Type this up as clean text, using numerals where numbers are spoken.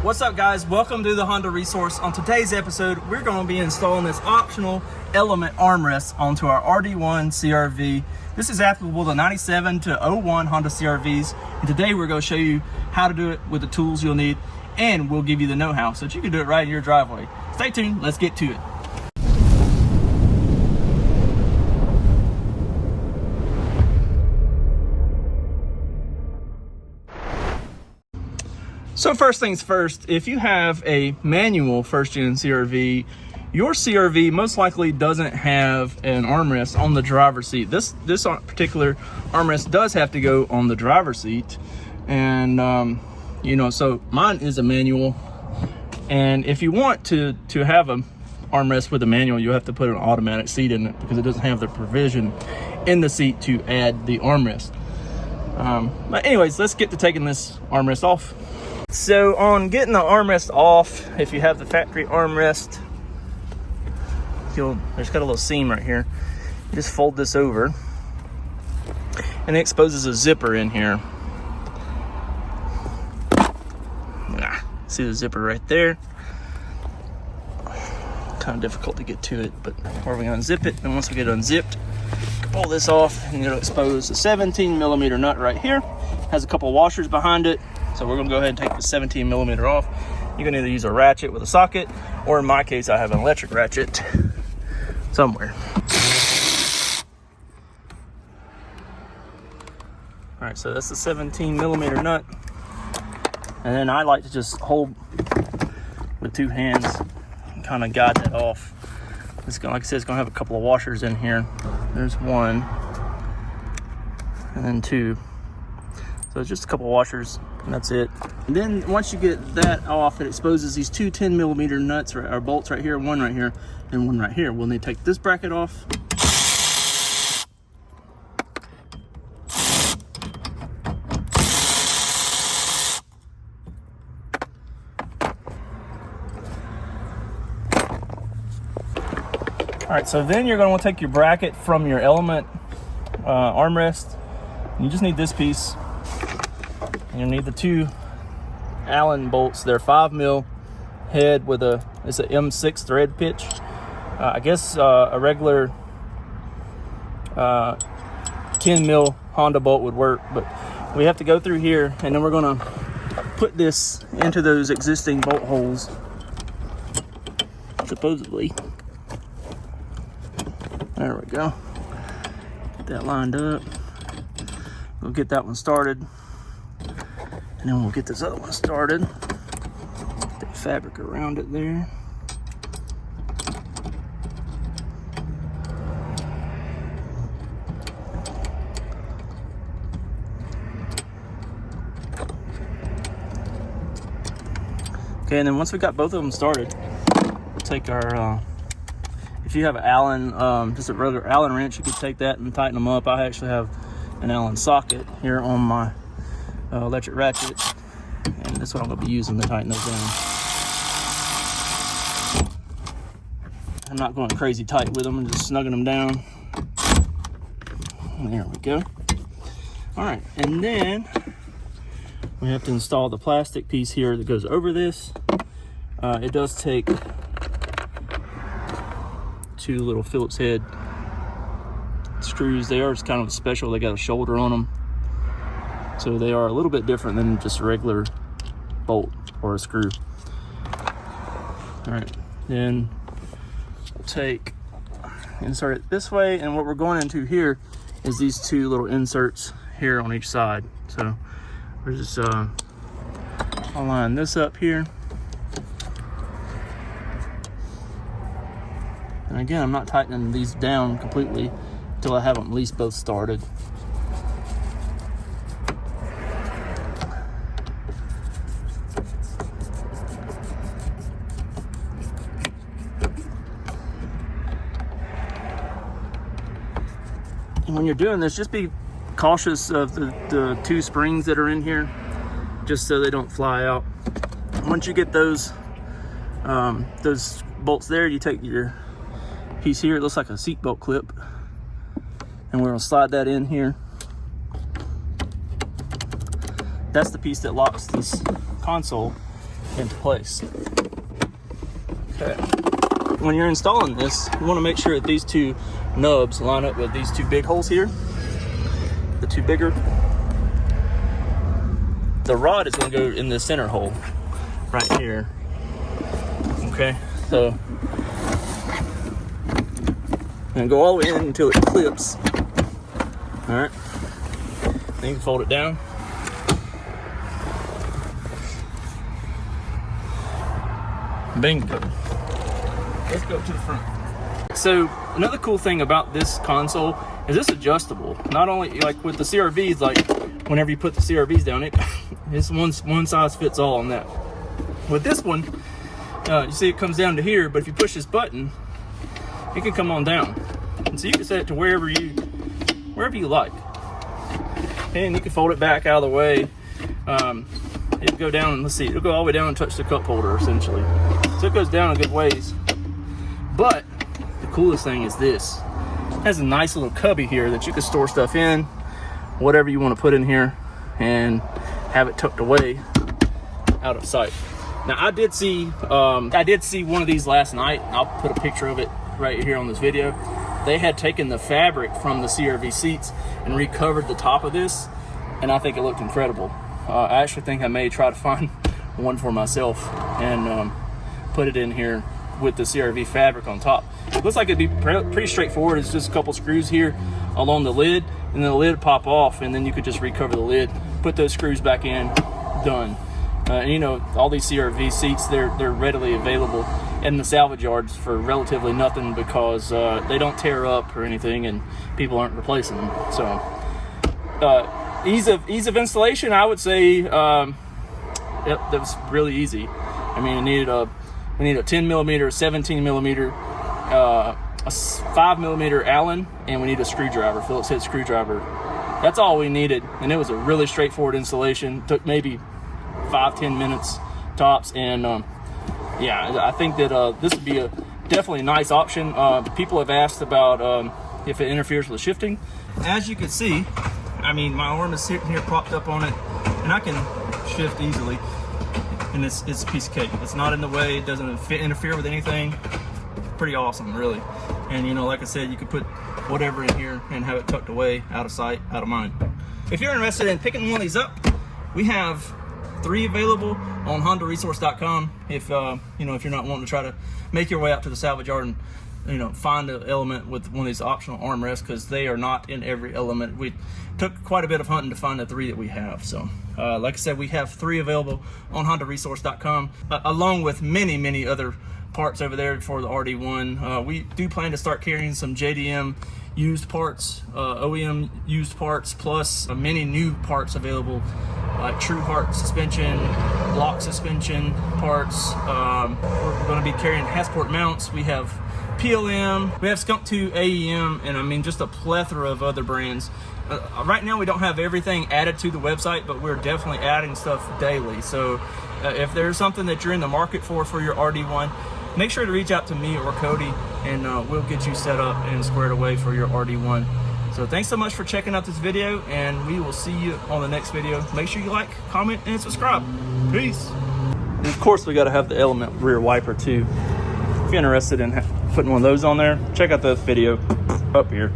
What's up, guys? Welcome to the Honda Resource. On today's episode, we're going to be installing this optional element armrest onto our RD1 CRV. This is applicable to 97 to 01 Honda CRVs. And today we're going to show you how to do it with the tools you'll need, and we'll give you the know-how so that you can do it right in your driveway. Stay tuned. Let's get to it. So first things first, if you have a manual first-gen CRV, your CRV most likely doesn't have an armrest on the driver's seat. This particular armrest does have to go on the driver's seat, and so mine is a manual. And if you want to have an armrest with a manual, you have to put an automatic seat in it because it doesn't have the provision in the seat to add the armrest. But anyways, let's get to taking this armrest off. So on getting the armrest off, if you have the factory armrest, there's got a little seam right here. You just fold this over, and it exposes a zipper in here. See the zipper right there? Kind of difficult to get to it, but we're going to unzip it. And once we get it unzipped, pull this off, and it'll expose a 17mm nut right here. Has a couple washers behind it. So we're gonna go ahead and take the 17mm off. You can either use a ratchet with a socket, or in my case, I have an electric ratchet somewhere. All right, so that's the 17mm nut. And then I like to just hold with two hands and kind of guide that off. It's gonna, like I said, it's gonna have a couple of washers in here. There's one, and then two. So it's just a couple of washers, and that's it. And then once you get that off, it exposes these two 10mm nuts or bolts right here, one right here, and one right here. We'll need to take this bracket off. All right, so then you're going to want to take your bracket from your element armrest. You just need this piece. You need the two Allen bolts. They're 5mm head with it's an M6 thread pitch. I guess a regular 10mm Honda bolt would work, but we have to go through here, and then we're gonna put this into those existing bolt holes, supposedly. There we go. Get that lined up. We'll get that one started. And then we'll get this other one started. Put that fabric around it there. Okay, and then once we got both of them started, we'll take our, if you have an Allen, just a regular Allen wrench, you could take that and tighten them up. I actually have an Allen socket here on my electric ratchet, and that's what I'm going to be using to tighten those down. I'm not going crazy tight with them. I'm just snugging them down. And there we go. All right, and then we have to install the plastic piece here that goes over this. It does take two little Phillips head screws. They are kind of special. They got a shoulder on them. So they are a little bit different than just a regular bolt or a screw. All right, then we'll insert it this way, and what we're going into here is these two little inserts here on each side. So we're just I'll line this up here. And again, I'm not tightening these down completely until I have them at least both started. And when you're doing this, just be cautious of the two springs that are in here, just so they don't fly out. Once you get those bolts there, you take your piece here. It looks like a seatbelt clip, and we're gonna slide that in here. That's the piece that locks this console into place. Okay. When you're installing this, you want to make sure that these two nubs line up with these two big holes here, the two bigger. The rod is going to go in the center hole right here. Okay, so and go all the way in until it clips. All right, then you can fold it down. Bingo. Let's go to the front. So another cool thing about this console is it's adjustable. Not only like with the CRVs, like whenever you put the CRVs down, it's one size fits all on that. With this one, you see it comes down to here, but if you push this button, it can come on down. And so you can set it to wherever you like. And you can fold it back out of the way. It'll go down, let's see, it'll go all the way down and touch the cup holder essentially. So it goes down a good ways. But the coolest thing is this. It has a nice little cubby here that you can store stuff in, whatever you want to put in here, and have it tucked away out of sight. Now I did see one of these last night. I'll put a picture of it right here on this video. They had taken the fabric from the CRV seats and recovered the top of this, and I think it looked incredible. I actually think I may try to find one for myself and put it in here with the CRV fabric on top. It looks like it'd be pretty straightforward. It's just a couple screws here along the lid, and then the lid pop off, and then you could just recover the lid, put those screws back in, done. And you know, all these CRV seats, they're readily available in the salvage yards for relatively nothing because they don't tear up or anything, and people aren't replacing them. So ease of installation, I would say, yep, that was really easy. I mean, we need a 10 millimeter, 17 millimeter, a 5 millimeter Allen, and we need a screwdriver, Phillips head screwdriver. That's all we needed, and it was a really straightforward installation. Took maybe 5-10 minutes tops, and yeah, I think that this would be a definitely a nice option. People have asked about if it interferes with shifting. As you can see, I mean, my arm is sitting here propped up on it, and I can shift easily. And it's a piece of cake. It's not in the way. It doesn't interfere with anything. Pretty awesome, really. And you know, like I said, you could put whatever in here and have it tucked away, out of sight, out of mind. If you're interested in picking one of these up, we have 3 available on HondaResource.com. If you know, if you're not wanting to try to make your way out to the salvage yard and find an element with one of these optional armrests, because they are not in every element. We took quite a bit of hunting to find the 3 that we have. So like I said, we have 3 available on HondaResource.com, along with many other parts over there for the RD1. We do plan to start carrying some JDM used parts, OEM used parts, plus many new parts available, like True Heart suspension, block suspension parts. We're going to be carrying Hasport mounts. We have PLM, we have Skunk 2 AEM, and I mean just a plethora of other brands. Right now we don't have everything added to the website, but we're definitely adding stuff daily. So if there's something that you're in the market for your RD1, make sure to reach out to me or Cody, and we'll get you set up and squared away for your RD1. So thanks so much for checking out this video, and we will see you on the next video. Make sure you like, comment, and subscribe. Peace. And of course, we got to have the element rear wiper too. If you're interested in putting one of those on there, check out the video up here.